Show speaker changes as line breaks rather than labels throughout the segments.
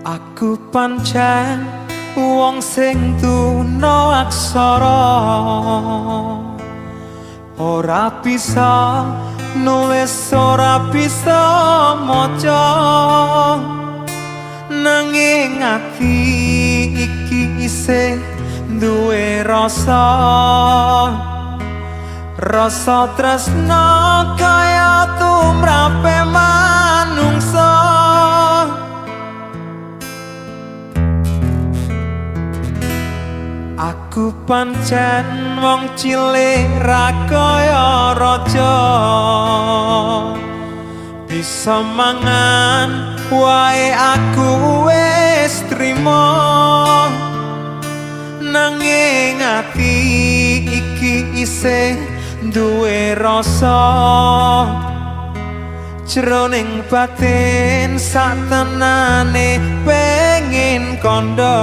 Aku pancen wong sing tuna aksara, ora bisa nulis, ora bisa maca, nanging ati iki isih duwe rasa tresna kaya tumrape manungsa. Aku pancen wong cilik ra kaya raja, bisa mangan wae aku wis trima, nanging ati iki isih duwe rasa jroning batin satenane pengin kandha.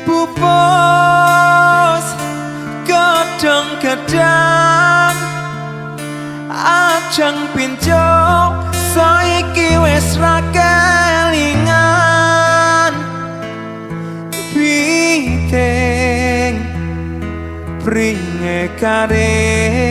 Pupus gedang-gedang ajang pinjo saiki wis ra kelingan, piting pringe kare